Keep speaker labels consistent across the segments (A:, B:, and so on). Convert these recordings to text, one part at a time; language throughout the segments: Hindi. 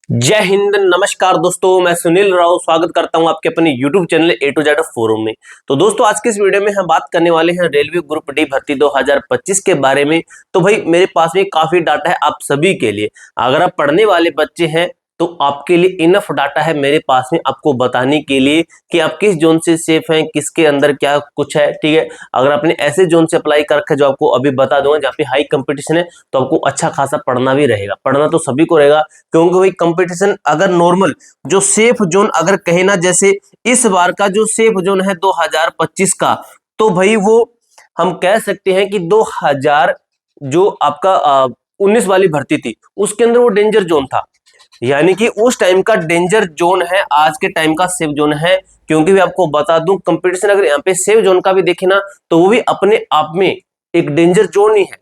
A: जय हिंद, नमस्कार दोस्तों। मैं सुनील राव स्वागत करता हूं आपके अपने YouTube channel A to Z forum में। तो दोस्तों आज के इस वीडियो में हम बात करने वाले हैं रेलवे ग्रुप डी भर्ती 2025 के बारे में। तो भाई मेरे पास में काफी डाटा है आप सभी के लिए। अगर आप पढ़ने वाले बच्चे हैं तो आपके लिए इनफ डाटा है मेरे पास में आपको बताने के लिए कि आप किस जोन से सेफ हैं, किसके अंदर क्या कुछ है। ठीक है, अगर आपने ऐसे जोन से अप्लाई कर रखा है जो आपको अभी बता दूंगा जहाँ पे हाई कंपटीशन है, तो आपको अच्छा खासा पढ़ना भी रहेगा। पढ़ना तो सभी को रहेगा क्योंकि भाई कंपटीशन अगर नॉर्मल जो सेफ जोन अगर कहे ना, जैसे इस बार का जो सेफ जोन है 2025 का, तो भाई वो हम कह सकते हैं कि 2000 जो आपका 19 वाली भर्ती थी उसके अंदर वो डेंजर जोन था। यानी कि उस टाइम का डेंजर जोन है, आज के टाइम का सेफ जोन है। क्योंकि भी आपको बता दूं कंपटीशन अगर यहाँ पे सेफ जोन का भी देखे ना तो वो भी अपने आप में एक डेंजर जोन ही है।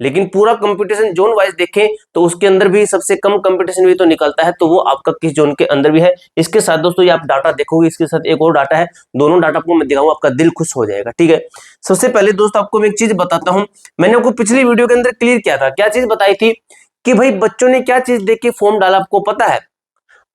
A: लेकिन पूरा कंपटीशन जोन वाइज देखें तो उसके अंदर भी सबसे कम कंपटीशन भी तो निकलता है, तो वो आपका किस जोन के अंदर भी है। इसके साथ दोस्तों ये आप डाटा देखोगे, इसके साथ एक और डाटा है, दोनों डाटा आपको मैं दिखाऊंगा, आपका दिल खुश हो जाएगा। ठीक है, सबसे पहले दोस्तों आपको मैं एक चीज बताता हूं। मैंने आपको पिछली वीडियो के अंदर क्लियर किया था, क्या चीज बताई थी कि भाई बच्चों ने क्या चीज देख के फॉर्म डाला, आपको पता है।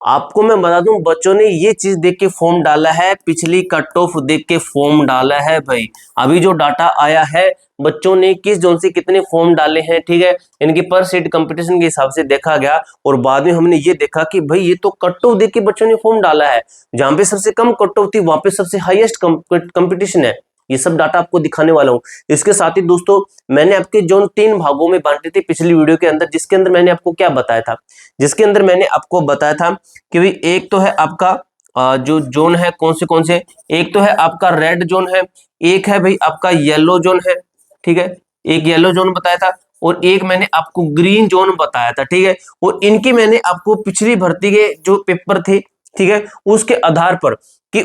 A: आपको मैं बता दूं बच्चों ने ये चीज देख के फॉर्म डाला है, पिछली कट ऑफ देख के फॉर्म डाला है। भाई अभी जो डाटा आया है बच्चों ने किस जोन से कितने फॉर्म डाले हैं, ठीक है, इनकी पर सीट कंपटीशन के हिसाब से देखा गया। और बाद में हमने ये देखा कि भाई ये तो कट ऑफ देख के बच्चों ने फॉर्म डाला है, जहां पे सबसे कम कट ऑफ थी वहां पे सबसे हाईएस्ट कंपटीशन है। ये सब डाटा आपको दिखाने वाला हूं। इसके साथ ही दोस्तों मैंने आपके जोन 3 भागों में बांटे थे पिछली वीडियो के अंदर, जिसके अंदर मैंने आपको क्या बताया था, जिसके अंदर मैंने आपको बताया था कि भाई एक तो है आपका जो जोन है कौन से, एक तो है आपका रेड जोन है, एक है भाई आपका येलो जोन है। ठीक है, एक येलो जोन बताया था और एक मैंने आपको ग्रीन जोन बताया था। ठीक है, और इनकी मैंने आपको पिछली भर्ती के जो पेपर थे, ठीक है, उसके आधार पर कि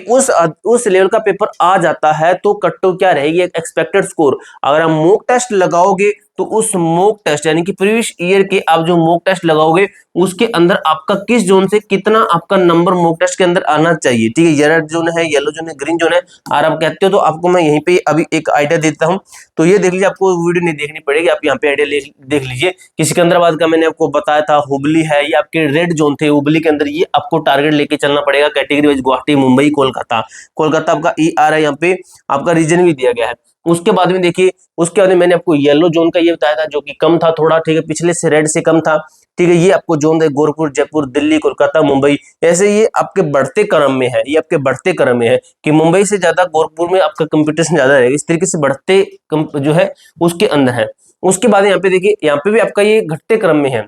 A: उस लेवल का पेपर आ जाता है तो कट ऑफ क्या रहेगी, एक्सपेक्टेड स्कोर। अगर आप मॉक टेस्ट लगाओगे तो उस मॉक टेस्ट यानी कि प्रीवियस ईयर के आप जो मॉक टेस्ट लगाओगे उसके अंदर आपका किस जोन से कितना आपका नंबर मॉक टेस्ट के अंदर आना चाहिए। ठीक है, रेड जोन है, येलो जोन है, ग्रीन जोन है, और आप कहते हो तो आपको मैं यहीं पे अभी एक आइडिया देता हूं। तो ये देख लीजिए, आपको वीडियो नहीं देखनी पड़ेगी, आप यहाँ पे आइडिया देख लीजिए कि सिकंदराबाद का मैंने आपको बताया था, हुबली है, ये आपके रेड जोन थे। हुबली के अंदर ये आपको टारगेट लेके चलना पड़ेगा कैटेगरी वाइज, गुवाहाटी, मुंबई, कोलकाता। कोलकाता आपका ई आ रहा है, यहाँ पे आपका रीजन भी दिया गया है। उसके बाद में देखिए, उसके बाद में मैंने आपको येलो जोन का ये बताया था जो कि कम था थोड़ा, ठीक है, पिछले से रेड से कम था। ठीक है, ये आपको जोन है गोरखपुर, जयपुर, दिल्ली, कोलकाता, मुंबई। ऐसे ये आपके बढ़ते क्रम में है, ये आपके बढ़ते क्रम में है कि मुंबई से ज्यादा गोरखपुर में आपका कंपटीशन ज्यादा रहेगा। इस तरीके से बढ़ते जो है उसके अंदर है। उसके बाद यहाँ पे देखिए, यहाँ पे भी आपका ये घटते क्रम में है,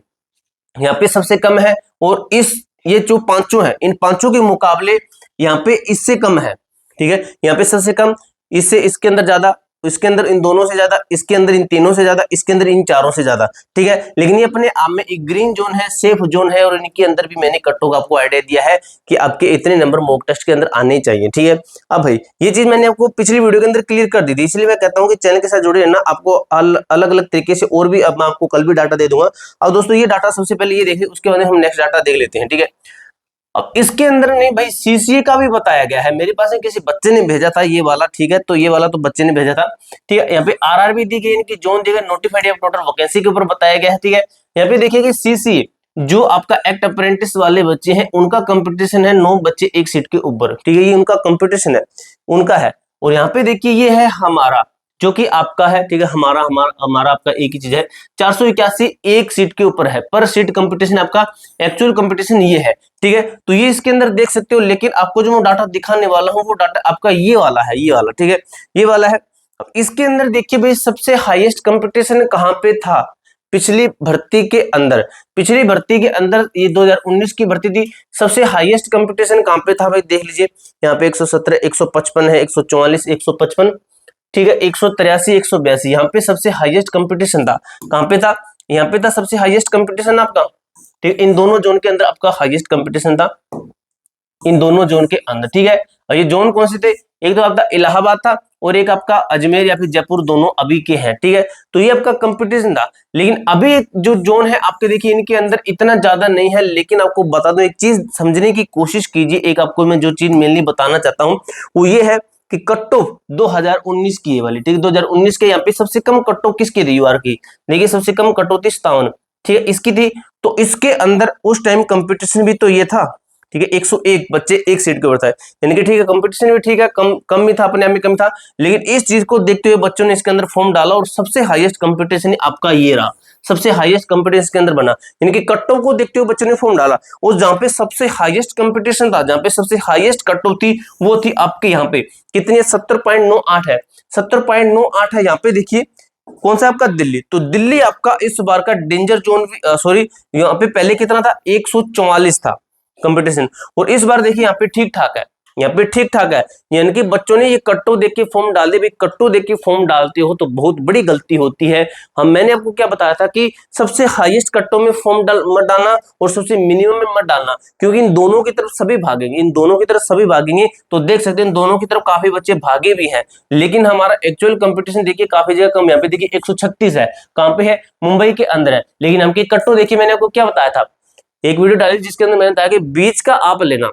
A: यहाँ पे सबसे कम है। और इस ये जो पांचों है इन पांचों के मुकाबले यहाँ पे इससे कम है। ठीक है, यहाँ पे सबसे कम, इससे इसके अंदर ज्यादा, इसके अंदर इन दोनों से ज्यादा, इसके अंदर इन तीनों से ज्यादा, इसके अंदर इन चारों से ज्यादा। ठीक है, लेकिन ये अपने आप में एक ग्रीन जोन है, सेफ जोन है, और इनके अंदर भी मैंने कट्टों का आपको आइडिया दिया है कि आपके इतने नंबर मॉक टेस्ट के अंदर आने चाहिए। ठीक है, अब भाई ये चीज मैंने आपको पिछली वीडियो के अंदर क्लियर कर दी थी, इसलिए मैं कहता हूँ कि चैनल के साथ जुड़े रहना, आपको अलग अलग तरीके से और भी, अब मैं आपको कल भी डाटा दे दूंगा। अब दोस्तों ये डाटा सबसे पहले ये देखिए, उसके बाद हम नेक्स्ट डाटा देख लेते हैं। ठीक है, अब इसके अंदर नहीं भाई सीसीए का भी बताया गया है, मेरे पास किसी बच्चे ने भेजा था ये वाला। ठीक है, तो ये वाला तो बच्चे ने भेजा था। ठीक है, यहाँ पे आरआरबी दी गई, इनकी जोन दी गई, नोटिफाइड टोटल वैकेंसी के ऊपर बताया गया है। ठीक है, यहाँ पे देखिए कि सीसीए जो आपका एक्ट अप्रेंटिस वाले बच्चे हैं उनका कंपटीशन है 9 बच्चे एक सीट के ऊपर। ठीक है, ये उनका कंपटीशन है, उनका है। और यहाँ पे देखिए ये है हमारा जो कि आपका है। ठीक है, हमारा हमारा हमारा आपका एक ही चीज है, 481 एक सीट के ऊपर है, पर सीट कंपटीशन आपका एक्चुअल कंपटीशन ये है। ठीक है, तो ये इसके अंदर देख सकते हो, लेकिन आपको जो मैं डाटा दिखाने वाला हूँ वो डाटा आपका ये वाला है, ये वाला। ठीक है, ये वाला है। अब इसके अंदर देखिए भाई सबसे हाईएस्ट कंपटीशन कहाँ पे था, पिछली भर्ती के अंदर। पिछली भर्ती के अंदर ये 2019 की भर्ती थी, सबसे हाईएस्ट कंपटीशन कहाँ पे था भाई देख लीजिए, यहाँ पे 117, 155 है, 144, 155। ठीक है, 183, 182, यहाँ पे सबसे हाईएस्ट कंपटीशन था। कहाँ पे था, यहाँ पे था सबसे हाईएस्ट कंपटीशन आपका। ठीक, इन दोनों जोन के अंदर आपका हाईएस्ट कंपटीशन था, इन दोनों जोन के अंदर। ठीक है, और ये जोन कौन से थे, एक तो आपका इलाहाबाद था और एक आपका अजमेर या फिर जयपुर, दोनों अभी के हैं। ठीक है, तो ये आपका कंपटीशन था। लेकिन अभी जो जोन है आपके देखिए इनके अंदर इतना ज्यादा नहीं है। लेकिन आपको बता दूं एक चीज समझने की कोशिश कीजिए, एक आपको मैं जो चीज मेनली बताना चाहता हूं वो ये है कि कट ऑफ 2019 की ये वाली। ठीक है, 2019 के यहाँ पे सबसे कम कट ऑफ किसकी रही यूआर की, देखिए सबसे कम कट ऑफ थी 57, ठीक है, इसकी थी। तो इसके अंदर उस टाइम कंपटीशन भी तो ये था, ठीक है, 101 बच्चे एक सीट के ऊपर था, यानी कि ठीक है कंपटीशन भी ठीक है, कम कम ही था, अपने आप में कम था, लेकिन इस चीज को देखते हुए बच्चों ने इसके अंदर फॉर्म डाला और सबसे हाईएस्ट कंपटीशन आपका ये रहा, सबसे हाईएस्ट कंपटीशन के अंदर बना, यानी कि कट ऑफ को देखते हुए बच्चों ने फॉर्म डाला। और जहां पे सबसे हाईएस्ट कंपटीशन था, जहां पे सबसे हाईएस्ट कट ऑफ थी, वो थी आपके यहाँ पे कितनी है, 70.98 है, 70.98 है। यहाँ पे देखिए कौन सा आपका दिल्ली, तो दिल्ली आपका इस बार का डेंजर जोन, सॉरी यहाँ पे पहले कितना था, 144 था कंपटीशन, और इस बार देखिए यहाँ पे ठीक ठाक है, यहाँ पे ठीक ठाक है, यानी कि बच्चों ने ये कट्टो देख के फॉर्म डाल दे। भाई कट्टो देख के फॉर्म डालते हो तो बहुत बड़ी गलती होती है। हम मैंने आपको क्या बताया था कि सबसे हाईएस्ट कट्टो में फॉर्म मत डालना और सबसे मिनिमम में मत डालना, क्योंकि इन दोनों की तरफ सभी भागेंगे, इन दोनों की तरफ सभी भागेंगे। तो देख सकते हैं इन दोनों की तरफ काफी बच्चे भागे भी हैं, लेकिन हमारा एक्चुअल कंपटीशन देखिए काफी जगह कम, यहाँ पे देखिए 136 है, कहां पे है, मुंबई के अंदर है। लेकिन हमकी कट्टो देखिए, मैंने आपको क्या बताया था, एक वीडियो डाली जिसके अंदर मैंने बताया कि बीच का आप लेना,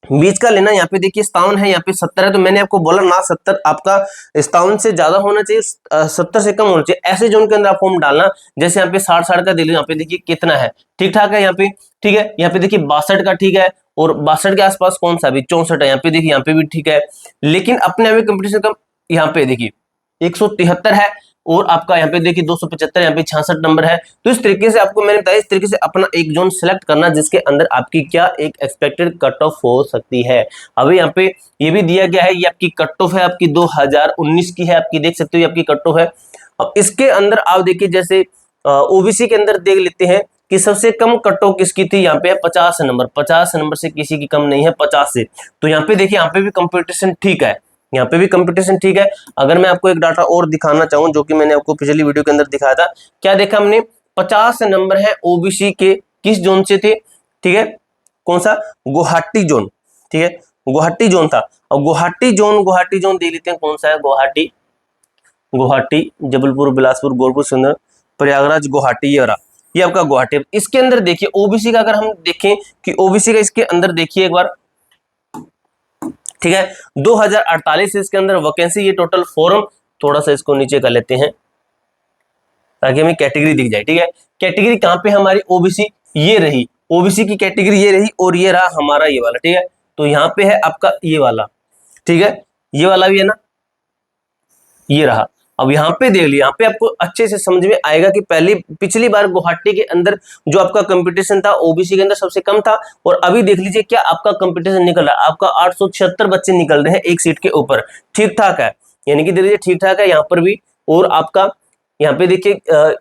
A: बीच का लेना। यहाँ पे देखिए 57 है, यहाँ पे 70 है, तो मैंने आपको बोला ना 70 आपका 57 से ज्यादा होना चाहिए, 70 से कम होना चाहिए, ऐसे जोन के अंदर आप फॉर्म डालना। जैसे यहाँ पे 60 का दिल्ली, यहाँ पे देखिए कितना है, ठीक ठाक है यहाँ पे, ठीक है। यहाँ पे देखिए 62 का ठीक है, और 62 के आसपास कौन सा भी 64 है, यहाँ पे देखिए यहाँ पे भी ठीक है। लेकिन अपने अभी कंपटीशन कम, यहाँ पे देखिए 173 है, और आपका यहाँ पे देखिए 275, यहाँ पे 66 नंबर है। तो इस तरीके से आपको मैंने बताया, इस तरीके से अपना एक जोन सिलेक्ट करना जिसके अंदर आपकी क्या एक एक्सपेक्टेड कट ऑफ हो सकती है। अभी यहाँ पे ये भी दिया गया है, ये आपकी कट ऑफ है, आपकी 2019 की है, आपकी देख सकते हो ये आपकी कट ऑफ है। अब इसके अंदर आप देखिए, जैसे ओबीसी के अंदर देख लेते हैं कि सबसे कम कट ऑफ किसकी थी, यहाँ पे है 50 नंबर, 50 नंबर से किसी की कम नहीं है, 50 से। तो यहाँ पे देखिए, यहाँ पे भी कंपटीशन ठीक है, यहाँ पे भी कंपटीशन ठीक है। अगर मैं आपको एक डाटा और दिखाना चाहूं, जो कि मैंने आपको पिछली वीडियो के अंदर दिखाया था, क्या देखा हमने, 50 नंबर है ओबीसी के, किस जोन से थे, ठीक है, कौन सा, गुवाहाटी जोन, ठीक है, गुवाहाटी जोन था। और गुवाहाटी जोन देख लेते हैं कौन सा है, गुवाहाटी, गुवाहाटी, जबलपुर, बिलासपुर, गोरखपुर, सुंदर, प्रयागराज, गुवाहाटी, ये रहा, ये आपका गुवाहाटी। इसके अंदर देखिए ओबीसी का, अगर हम देखें कि ओबीसी का इसके अंदर देखिए एक बार, ठीक है, 2048 इसके अंदर वैकेंसी, ये टोटल फॉर्म, थोड़ा सा इसको नीचे कर लेते हैं ताकि हमें कैटेगरी दिख जाए, ठीक है। कैटेगरी कहां पे हमारी, ओबीसी, ये रही ओबीसी की कैटेगरी, ये रही, और ये रहा हमारा ये वाला, ठीक है। तो यहाँ पे है आपका ये वाला, ठीक है, ये वाला भी है ना, ये रहा। अब यहाँ पे देख लिया, यहाँ पे आपको अच्छे से समझ में आएगा कि पहली पिछली बार गुवाहाटी के अंदर जो आपका कंपटीशन था ओबीसी के अंदर सबसे कम था, और अभी देख लीजिए क्या आपका कंपटीशन निकल रहा है, आपका 876 बच्चे निकल रहे हैं एक सीट के ऊपर, ठीक ठाक है, यानी कि देखिए ठीक ठाक है यहाँ पर भी। और आपका यहाँ पे देखिए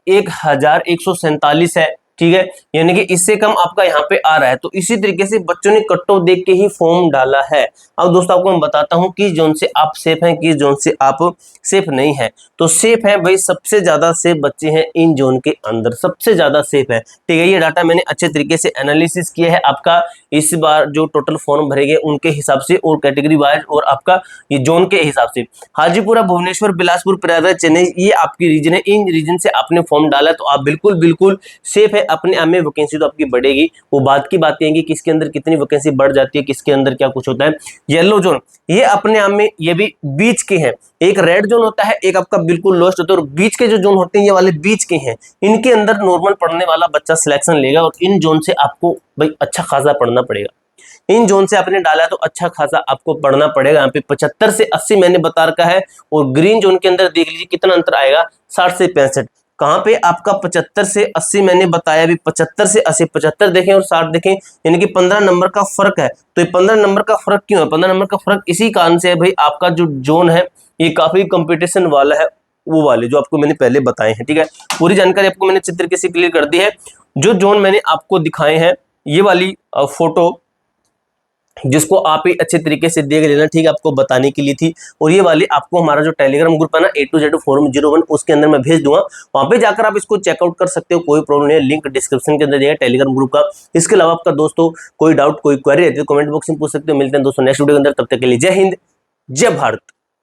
A: 1147 है, ठीक है, यानी कि इससे कम आपका यहाँ पे आ रहा है। तो इसी तरीके से बच्चों ने कट ऑफ देख के ही फॉर्म डाला है। अब दोस्तों आपको मैं बताता हूँ किस जोन से आप सेफ हैं, किस जोन से आप सेफ नहीं है। तो सेफ है भाई, सबसे ज्यादा सेफ बच्चे हैं इन जोन के अंदर, सबसे ज्यादा सेफ है, ठीक है। ये डाटा मैंने अच्छे तरीके से एनालिसिस किया है, आपका इस बार जो टोटल फॉर्म भरे गए उनके हिसाब से, और कैटेगरी वाइज, और आपका ये जोन के हिसाब से। हाजीपुरा, भुवनेश्वर, बिलासपुर, प्रयागराज, चेन्नई, ये आपकी रीजन है, इन रीजन से आपने फॉर्म डाला तो आप बिल्कुल बिल्कुल सेफ है। अपने आप में वैकेंसी तो आपकी बढ़ेगी, वो बात की बात कहेंगे किसके अंदर कितनी वैकेंसी बढ़ जाती है, किसके अंदर क्या कुछ होता है। येलो जोन, ये अपने आप में ये भी बीच के हैं, एक रेड जोन होता है, एक आपका बिल्कुल लोएस्ट होता है, और बीच के जो जोन होते हैं ये वाले बीच के हैं, इनके अंदर नॉर्मल पढ़ने वाला बच्चा सिलेक्शन लेगा, और इन जोन से आपको भाई अच्छा खासा पढ़ना पड़ेगा। इन जोन से आपने डाला तो अच्छा खासा आपको पढ़ना पड़ेगा। यहाँ पे 75 से 80 मैंने बता रखा है, और ग्रीन जोन के अंदर देख लीजिए कितना अंतर आएगा, 60 से 65। कहां पे आपका 75 से 80 मैंने बताया, अभी 75 से 80, 75 देखें और 60 देखें, यानी कि 15 नंबर का फर्क है। तो ये 15 नंबर का फर्क क्यों है, 15 नंबर का फर्क इसी कारण से है भाई, आपका जो जोन है ये काफी कंपटीशन वाला है, वो वाले जो आपको मैंने पहले बताए हैं, ठीक है। पूरी जानकारी आपको मैंने चित्र कैसे क्लियर कर दी है। जो जोन मैंने आपको दिखाए हैं, ये वाली फोटो जिसको आप ही अच्छे तरीके से देख लेना, ठीक है, आपको बताने के लिए थी। और ये वाली आपको हमारा जो टेलीग्राम ग्रुप है ना, A2Z फोरम 01, उसके अंदर मैं भेज दूंगा, वहां पे जाकर आप इसको चेकआउट कर सकते हो, कोई प्रॉब्लम नहीं है। लिंक डिस्क्रिप्शन के अंदर दिया है टेलीग्राम ग्रुप का। इसके अलावा आपका दोस्तों कोई डाउट, कोई क्वेरी रहती है तो कमेंट बॉक्स में पूछ सकते हो। मिलते हैं दोस्तों नेक्स्ट वीडियो के अंदर, तब तक के लिए जय हिंद, जय भारत।